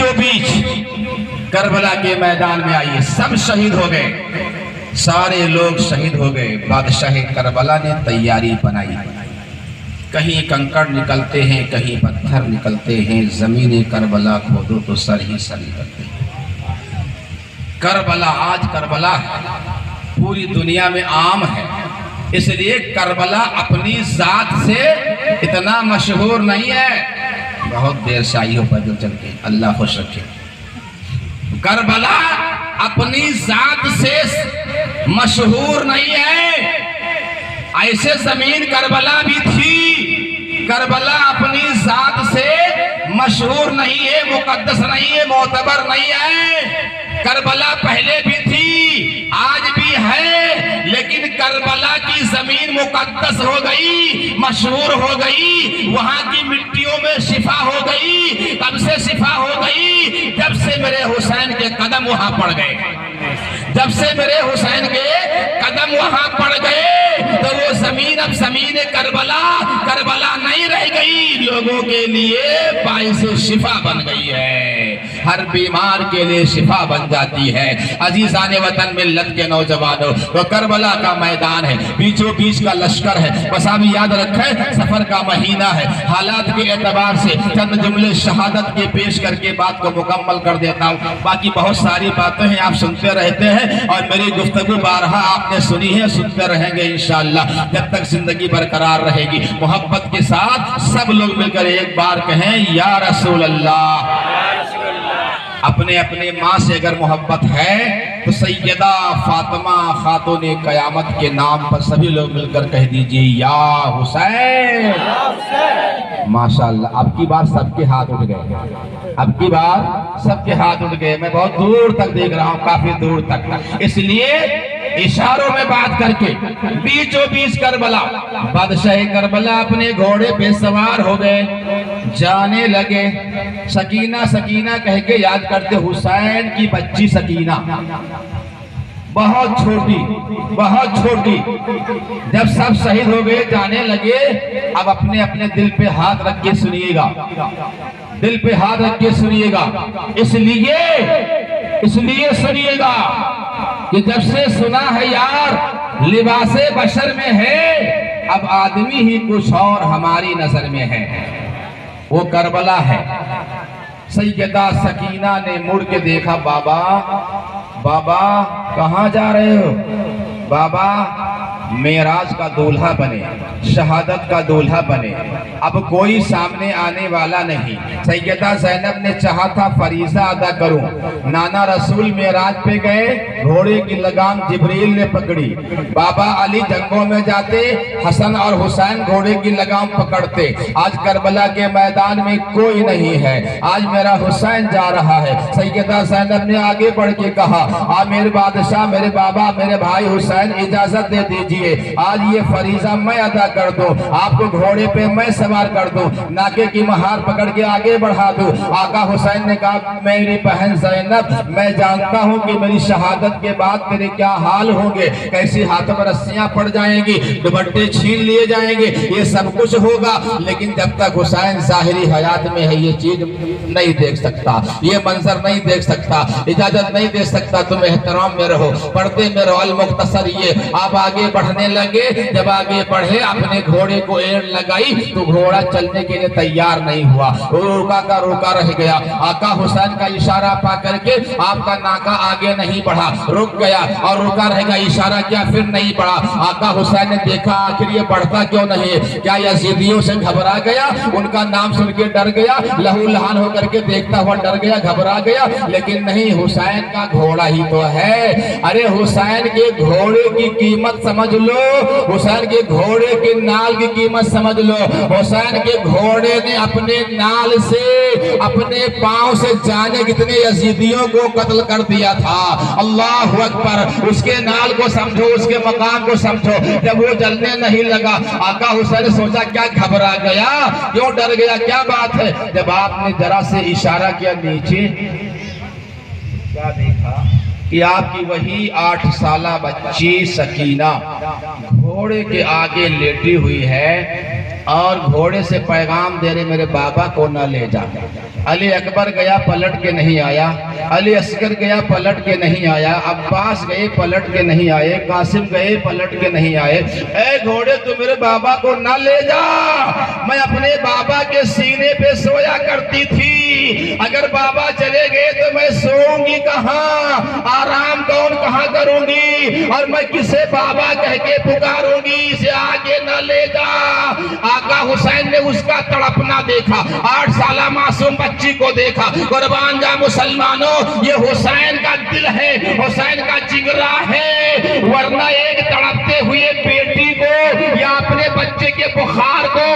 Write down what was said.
बीचों बीच करबला के मैदान में आइए, सब शहीद हो गए, सारे लोग शहीद हो गए। बादशाह करबला ने तैयारी बनाई, कहीं कंकड़ निकलते हैं, कहीं पत्थर निकलते हैं, जमीन करबला खोदो तो सर ही सर निकलते हैं। करबला, आज करबला पूरी दुनिया में आम है, इसलिए करबला अपनी जात से इतना मशहूर नहीं है। बहुत देर से आई हो पैदल चल के, अल्लाह खुश रखे। करबला अपनी जात से मशहूर नहीं है, ऐसे जमीन करबला भी थी। करबला अपनी जात से मशहूर नहीं है, मुकद्दस नहीं है, मोतबर नहीं है। करबला पहले भी थी, आज भी है, लेकिन करबला की जमीन मुकद्दस हो गई, मशहूर हो गई, वहां की मिट्टियों में शिफा हो गई। कब से शिफा हो गई? जब से मेरे हुसैन के कदम वहां पड़ गए, जब से मेरे हुसैन के कदम वहां पड़ गए तो वो जमीन अब जमीन करबला करबला नहीं रह गई, लोगों के लिए बाइस शिफा बन गई है। हर बीमार के लिए शिफा बन जाती है। अजीजान वतन मिल्लत के नौजवानों, तो करबला का मैदान है, बीचों बीच का लश्कर है। बस आप याद रखें, सफर का महीना है। हालात के एतबार से चंद जुमले शहादत के पेश करके बात को मुकम्मल कर देता हूँ। बाकी बहुत सारी बातें हैं, आप सुनते रहते हैं और मेरी गुफ्तगू बारहा आपने सुनी है, सुनते रहेंगे इंशाअल्लाह जब तक जिंदगी बरकरार रहेगी। मोहब्बत के साथ सब लोग मिलकर एक बार कहें, या रसूल अल्लाह। अपने अपने माँ से अगर मोहब्बत है तो सैयदा फातिमा खातून कयामत के नाम पर सभी लोग मिलकर कह दीजिए, या हुसैन। माशाअल्लाह, अब की बार सबके हाथ उठ गए, अब की बार सबके हाथ उठ गए। मैं बहुत दूर तक देख रहा हूँ, काफी दूर तक, इसलिए इशारों में बात करके बीचों बीच करबला, बादशाह करबला अपने घोड़े पे सवार हो गए, जाने लगे। सकीना सकीना कह के याद करते, हुसैन की बच्ची सकीना, बहुत छोटी, बहुत छोटी। जब सब शहीद हो गए, जाने लगे, अब अपने अपने दिल पे हाथ रख के सुनिएगा, दिल पे हाथ रख के सुनिएगा, इसलिए सुनिएगा कि जब से सुना है यार लिबासे बशर में है, अब आदमी ही कुछ और हमारी नजर में है। वो करबला है। सैयदा सकीना ने मुड़ के देखा, बाबा बाबा कहाँ जा रहे हो? बाबा मेराज का दूल्हा बने, शहादत का दूल्हा बने, अब कोई सामने आने वाला नहीं। सैयदा ज़ैनब ने चाहा था फरीजा अदा करूं, नाना रसूल मेराज पे गए, घोड़े की लगाम जिब्रील ने पकड़ी। बाबा अली जंगों में जाते, हसन और हुसैन घोड़े की लगाम पकड़ते। आज करबला के मैदान में कोई नहीं है, आज मेरा हुसैन जा रहा है। सैयदा ज़ैनब ने आगे बढ़ के कहा, आ मेरे बादशाह, मेरे बाबा, मेरे भाई हुसैन, इजाजत दे दीजिए, आज ये फरीजा मैं अदा कर दूं, आपको घोड़े पे मैं सवार कर दूं, नाके की महार पकड़ के आगे बढ़ा दूं। आका हुसैन ने कहा, मेरी बहन ज़ैनब, मैं जानता हूं कि मेरी शहादत के बाद तेरे क्या हाल होंगे, कैसी हाथों में रस्सियां पड़ जाएंगी, दुपट्टे छीन लिए जाएंगे, ये सब कुछ होगा, लेकिन जब तक हुसैन ज़ाहिरी हयात में है ये चीज नहीं देख सकता, ये मंजर नहीं देख सकता, इजाजत नहीं दे सकता। तुम एहतराम में रहो, पर्दे में रहो। अल मुख्तसर ये आप आगे बढ़ने लगे, जब आगे बढ़े अपने घोड़े को एड़ लगाई तो घोड़ा चलने के लिए तैयार नहीं हुआ, रोका का रोका रह गया। आका हुसैन का इशारा पा करके आपका नाका आगे नहीं बढ़ा, रुक गया और रुका रहेगा, इशारा किया फिर नहीं बढ़ा। आका हुसैन ने देखा आखिर ये बढ़ता क्यों नहीं, क्या यजीदियों से घबरा गया, उनका नाम सुन के डर गया, लहू लहान होकर के देखता हुआ डर गया, घबरा गया, लेकिन नहीं, हुसैन का घोड़ा ही तो है। अरे हुसैन के घोड़े की कीमत समझ लो, हुसैन के घोड़े के नाल की कीमत समझ लो। हुसैन के घोड़े ने अपने नाल से, अपने पांव से जाने कितने यजीदियों को कत्ल कर दिया था। अल्लाह अकबर। उसके नाल को समझो, उसके मकाम को समझो। जब वो जलने नहीं लगा, आका हुसैन ने सोचा क्या घबरा गया, क्यों डर गया, क्या बात है? जब आपने जरा से इशारा किया नीचे, क्या देखा कि आपकी वही 8 साला बच्ची सकीना घोड़े के आगे लेटी हुई है। और घोड़े से पैगाम दे रहे मेरे बाबा को न ले जा। अली अकबर गया, पलट के नहीं आया। अली असगर गया, पलट के नहीं आया। अब्बास गए, पलट के नहीं आए। कासिम गए, पलट के नहीं आए। ए घोड़े, तू मेरे बाबा को न ले जा। मैं अपने बाबा के सीने पे सोया करती थी। अगर बाबा चले गए तो मैं सोऊंगी कहाँ, आराम कौन कहाँ करूंगी, और मैं किसे बाबा कह के पुकारूंगी। इसे आगे न ले जा। आका हुसैन ने उसका तड़पना देखा, 8 साल मासूम बच्ची को देखा। कुर्बान जा मुसलमानों, ये हुसैन का दिल है, हुसैन का जिगरा है। वरना एक तड़पते हुए बेटी को या अपने बच्चे के बुखार को